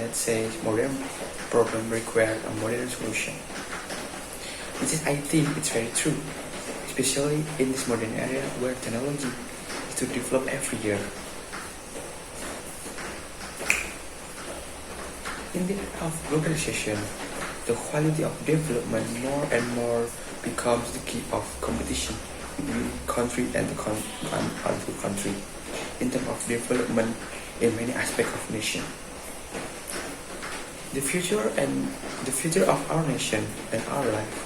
that says modern problem require a modern solution. Which is, I think, it's very true, especially in this modern area where technology is to develop every year. In the era of globalization, the quality of development more and more becomes the key of competition between country and other country in terms of development in many aspects of nation. The future of our nation and our life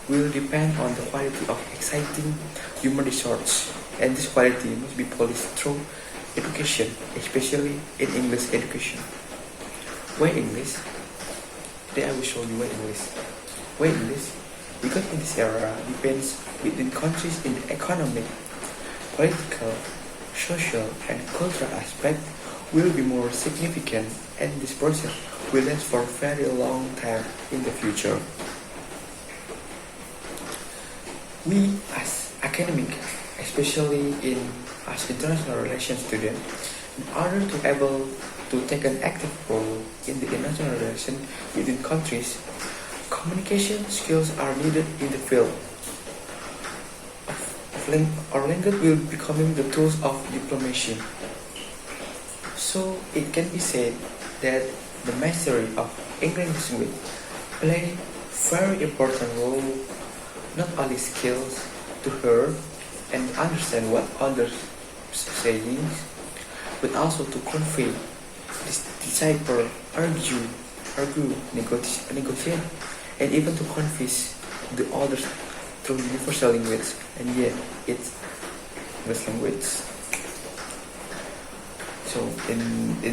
will depend on the quality of exciting human resource, and this quality must be policed through education, especially in English education. Why English? Today I will show you why English. Why English? Because in this era depends between countries in the economic, political, social and cultural aspect will be more significant, and this process will last for a very long time in the future. We as academic, especially as international relations students, in order to able to take an active role in the international relations within countries, communication skills are needed in the field. Our language will becoming the tools of diplomacy. So it can be said that the mastery of English will play very important role, not only skills to hear and understand what others saying, but also to convey, decipher, argue, negotiate, and even to convince the others through universal language, and yet it's English language. So in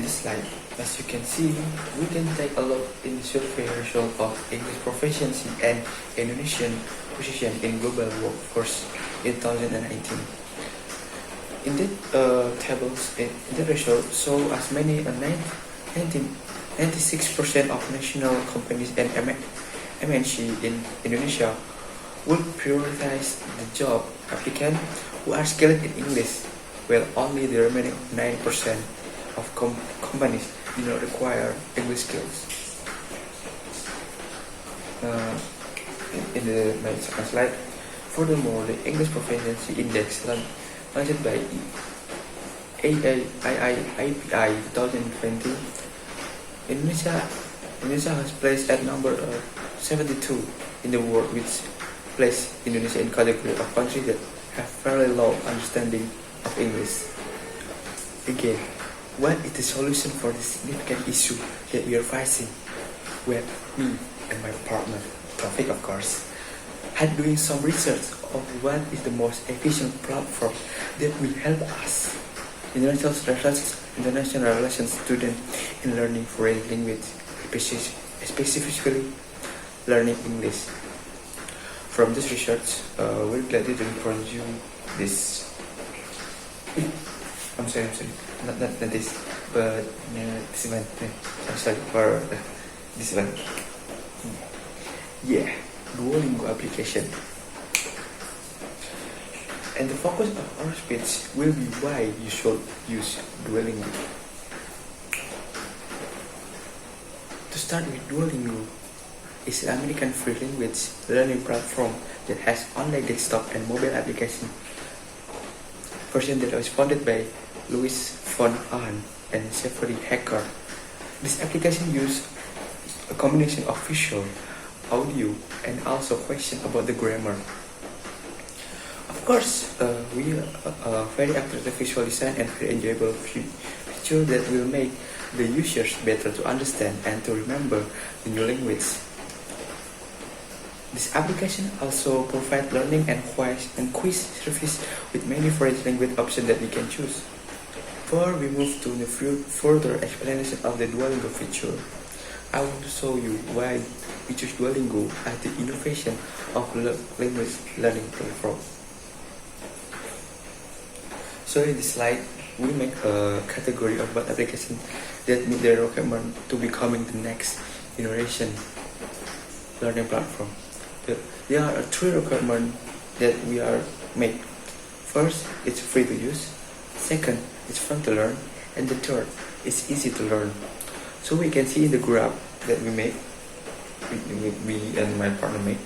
this slide, as you can see, we can take a look in the survey result of English proficiency and Indonesian position in global workforce in 2019. In the tables, in the result show as many 96% of national companies and MNC in Indonesia will prioritize the job applicant who are skilled in English, while only the remaining 9% of companies do not require English skills. In the second slide, furthermore, the English Proficiency Index launched by IAPI 2020, Indonesia has placed at number 72 in the world, which place Indonesia in category of countries that have fairly low understanding of English. Again, what is the solution for this significant issue that we are facing? Well, me and my partner, Taufik of course, had doing some research of what is the most efficient platform that will help us, international relations students, in learning foreign language, specifically learning English. From this research, we're glad to report you this. I'm sorry, not this, but this one. I'm sorry for this one. Yeah, Duolingo application. And the focus of our speech will be why you should use Duolingo. To start with, Duolingo is an American free language learning platform that has online desktop and mobile application version that was founded by Louis von Ahn and Jeffrey Hacker. This application uses a combination of visual, audio, and also questions about the grammar. Of course, we are very attractive visual design and very enjoyable feature that will make the users better to understand and to remember the new language. This application also provides learning and quiz service with many foreign language options that we can choose. Before we move to the further explanation of the Duolingo feature, I want to show you why we choose Duolingo as the innovation of language learning platform. So in this slide, we make a category of what applications that meet the requirement to becoming the next generation learning platform. There are three requirements that we are made. First, it's free to use. Second, it's fun to learn. And the third, it's easy to learn. So we can see in the graph that we make, we and my partner make,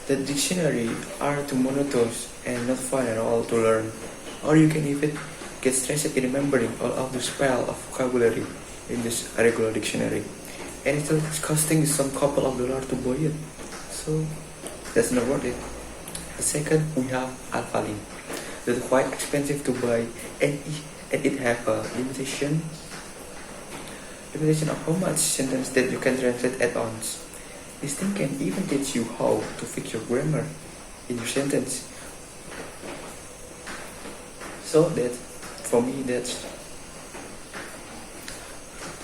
that dictionary are too monotonous and not fun at all to learn, or you can even get stressed in remembering all of the spell of vocabulary in this regular dictionary, and it's costing some couple of dollars to buy it, so that's not worth it. The second, we have Alphalin, that's quite expensive to buy, and it have a limitation of how much sentence that you can translate at once. This thing can even teach you how to fix your grammar in your sentence. So that, for me, that's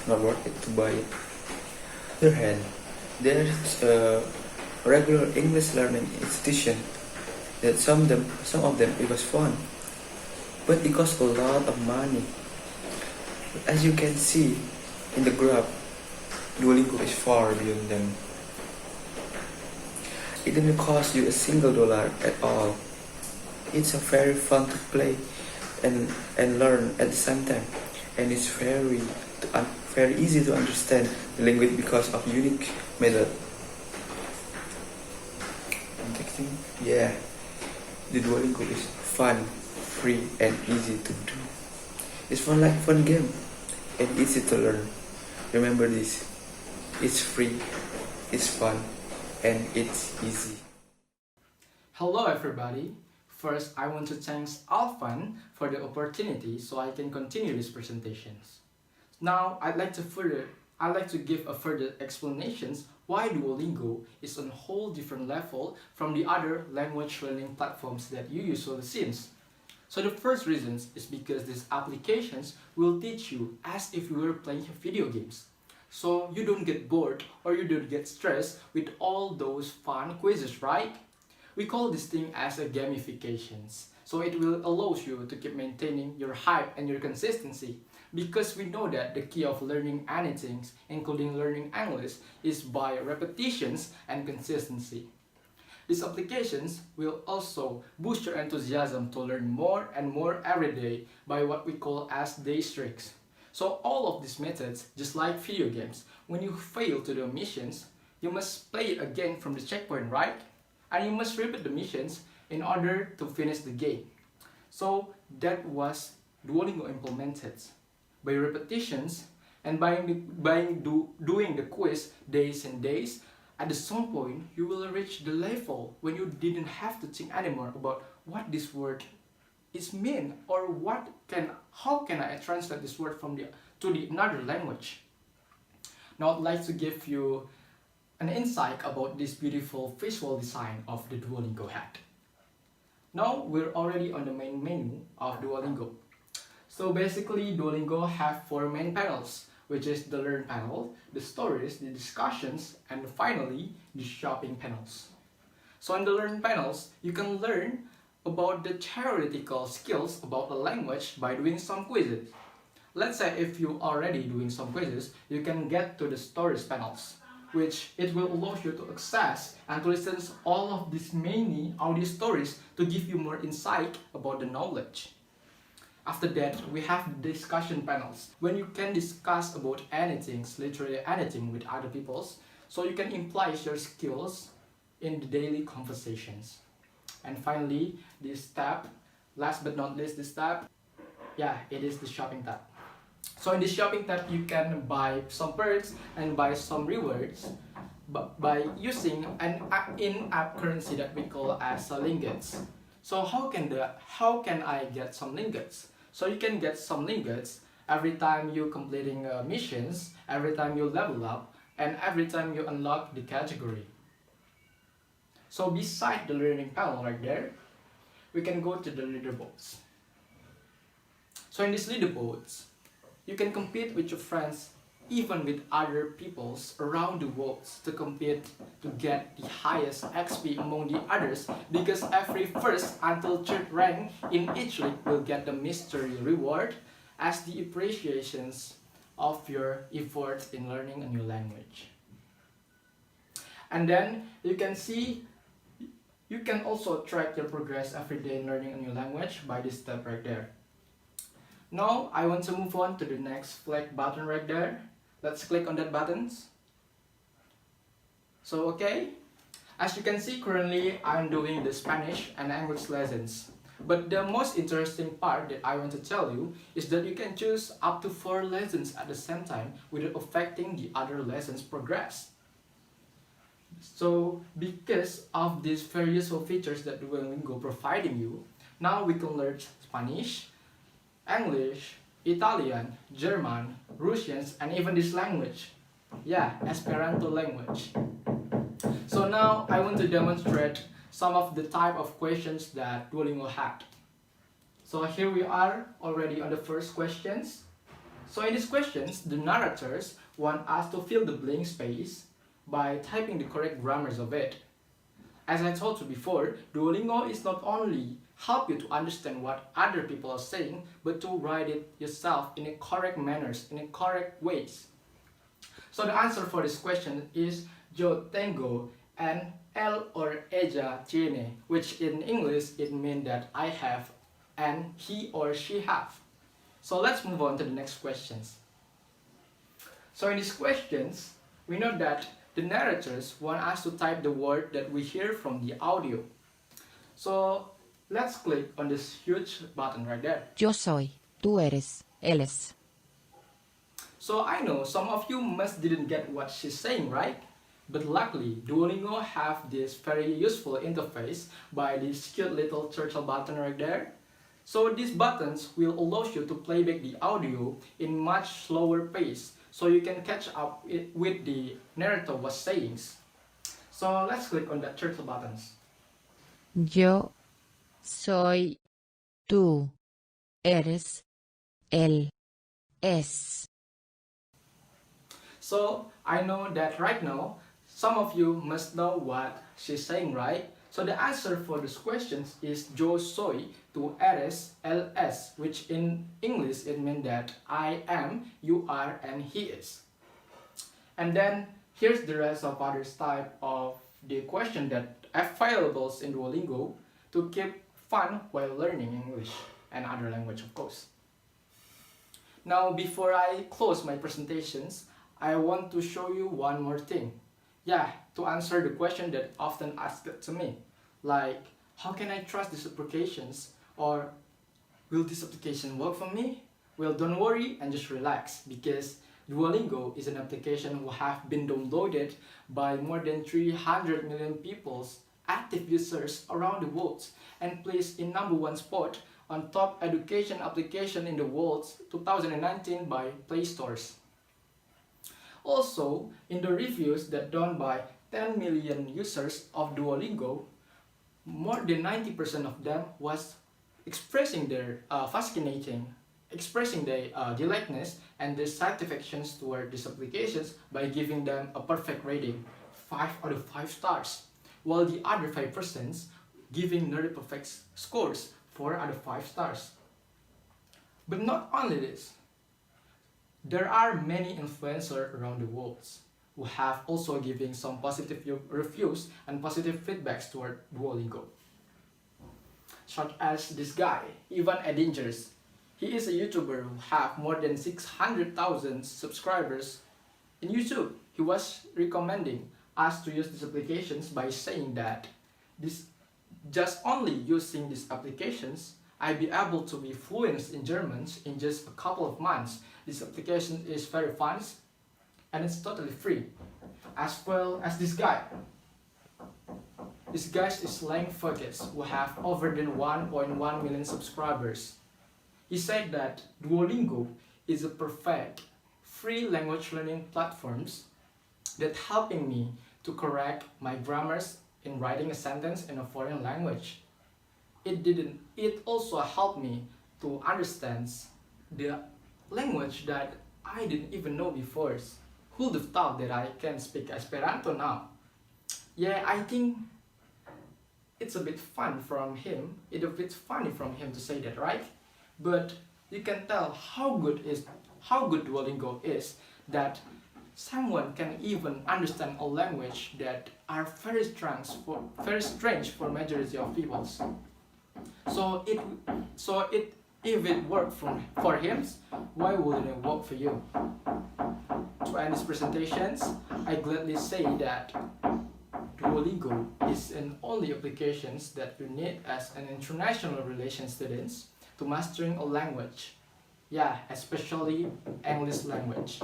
not worth it to buy it. On the other hand, there is a regular English learning institution that some of them it was fun, but it costs a lot of money. As you can see in the graph, Duolingo is far beyond them. It didn't cost you a single dollar at all. It's a very fun to play and learn at the same time, and it's very easy to understand the language because of unique method. Texting, yeah, the Duolingo is fun, free, and easy to do. It's fun game and easy to learn. Remember this: it's free, it's fun, and it's easy. Hello everybody. First, I want to thank Alfan for the opportunity so I can continue these presentations. Now, I'd like to give a further explanations why Duolingo is on a whole different level from the other language learning platforms that you usually see. So the first reason is because these applications will teach you as if you were playing video games. So you don't get bored or you don't get stressed with all those fun quizzes, right? We call this thing as a gamifications. So it will allow you to keep maintaining your hype and your consistency, because we know that the key of learning anything, including learning English, is by repetitions and consistency. These applications will also boost your enthusiasm to learn more and more every day by what we call as day streaks. So all of these methods, just like video games, when you fail to do missions, you must play it again from the checkpoint, right? And you must repeat the missions in order to finish the game. So that was Duolingo implemented. By repetitions and doing the quiz days and days, at some point you will reach the level when you didn't have to think anymore about what this word is mean, or how can I translate this word to the another language. Now I'd like to give you an insight about this beautiful visual design of the Duolingo hat. Now we're already on the main menu of Duolingo. So basically Duolingo have 4 main panels, which is the Learn panel, the Stories, the Discussions, and finally the Shopping panels. So in the Learn panels, you can learn about the theoretical skills about the language by doing some quizzes. Let's say if you're already doing some quizzes, you can get to the Stories panels, which it will allow you to access and to listen to all of these many audio stories to give you more insight about the knowledge. After that, we have discussion panels, when you can discuss about anything, literally anything with other people, so you can imply your skills in the daily conversations. And finally, this tab, last but not least, this tab, it is the Shopping tab. So in the Shopping tab, you can buy some perks and buy some rewards by using an in-app currency that we call as lingots. So how can I get some lingots? So you can get some lingots every time you completing missions, every time you level up, and every time you unlock the category. So beside the learning panel right there, we can go to the leaderboards. So in these leaderboards, you can compete with your friends, even with other peoples around the world, to compete to get the highest XP among the others, because every first until third rank in each league will get the mystery reward as the appreciations of your effort in learning a new language. And then you can also track your progress every day in learning a new language by this step right there. Now I want to move on to the next flag button right there. Let's click on that buttons. So okay, as you can see currently I'm doing the Spanish and English lessons. But the most interesting part that I want to tell you is that you can choose up to 4 lessons at the same time without affecting the other lessons progress. So because of these very useful features that Duolingo providing you, now we can learn Spanish, English, Italian, German, Russian, and even this language. Yeah, Esperanto language. So now I want to demonstrate some of the type of questions that Duolingo had. So here we are already on the first questions. So in these questions, the narrators want us to fill the blank space by typing the correct grammars of it. As I told you before, Duolingo is not only help you to understand what other people are saying, but to write it yourself in a correct manners, in a correct ways. So the answer for this question is yo tengo an él or ella tiene, which in English it means that I have and he or she have. So let's move on to the next questions. So in these questions, we know that the narrators want us to type the word that we hear from the audio. So let's click on this huge button right there. Yo soy, tú eres, él es. So I know some of you must didn't get what she's saying, right? But luckily, Duolingo have this very useful interface by this cute little turtle button right there. So these buttons will allow you to playback the audio in much slower pace, so you can catch up with the narrator was saying. So let's click on the turtle buttons. Yo soy, tú eres, él es. So I know that right now, some of you must know what she's saying, right? So the answer for these questions is yo soy, tú eres, él es, which in English it means that I am, you are, and he is. And then here's the rest of other type of the question that available in Duolingo to keep fun while learning English and other language, of course. Now before I close my presentations, I want to show you one more thing. Yeah, to answer the question that often asked to me, like, how can I trust these applications? Or, will this application work for me? Well, don't worry and just relax, because Duolingo is an application who have been downloaded by more than 300 million people's active users around the world and placed in #1 spot on top education application in the world 2019 by Play Stores. Also, in the reviews that done by 10 million users of Duolingo, more than 90% of them was expressing their expressing their delightness and their satisfactions toward these applications by giving them a perfect rating, 5 out of 5 stars, while the other 5% giving nearly perfect scores, 4 out of 5 stars. But not only this, there are many influencers around the world who have also giving some positive reviews and positive feedbacks toward Duolingo. Such as this guy, Ivan Edingers. He is a YouTuber who have more than 600,000 subscribers in YouTube. He was recommending us to use these applications by saying that just only using these applications, I'd be able to be fluent in German in just a couple of months. This application is very fun and it's totally free. As well as this guy. This guy is Slang Focus, who have over than 1.1 million subscribers. He said that Duolingo is a perfect free language learning platforms that helping me to correct my grammars in writing a sentence in a foreign language. It also helped me to understand the language that I didn't even know before. Who'd have thought that I can speak Esperanto now? Yeah, I think it's a bit fun from him. It's a bit funny from him to say that, right? But you can tell how good Duolingo is, that someone can even understand a language that are very strange for majority of people. So it If it worked for him, why wouldn't it work for you? To end these presentations, I gladly say that Duolingo is an only applications that you need as an international relations students to mastering a language. Yeah, especially English language.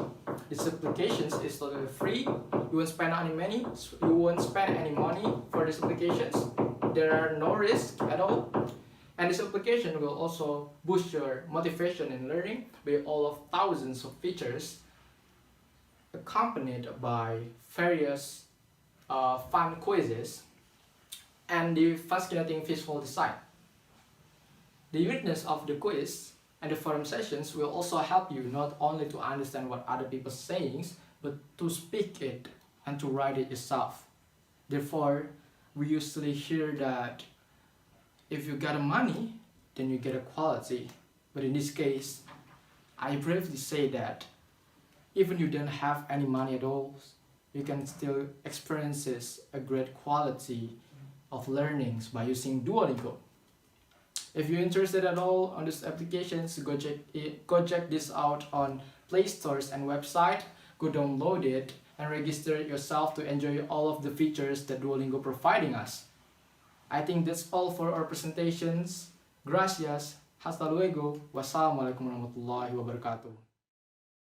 This application is totally free. You won't spend any money. You won't spend any money for these applications. There are no risks at all. And this application will also boost your motivation in learning by all of thousands of features accompanied by various fun quizzes and the fascinating visual design. The uniqueness of the quiz and the forum sessions will also help you not only to understand what other people are saying, but to speak it and to write it yourself. Therefore, we usually hear that if you get money, then you get a quality. But in this case, I bravely say that even you don't have any money at all, you can still experience a great quality of learnings by using Duolingo. If you're interested at all on these applications, go check this out on Play Stores and website. Go download it and register yourself to enjoy all of the features that Duolingo providing us. I think that's all for our presentations. Gracias. Hasta luego. Wassalamualaikum warahmatullahi wabarakatuh.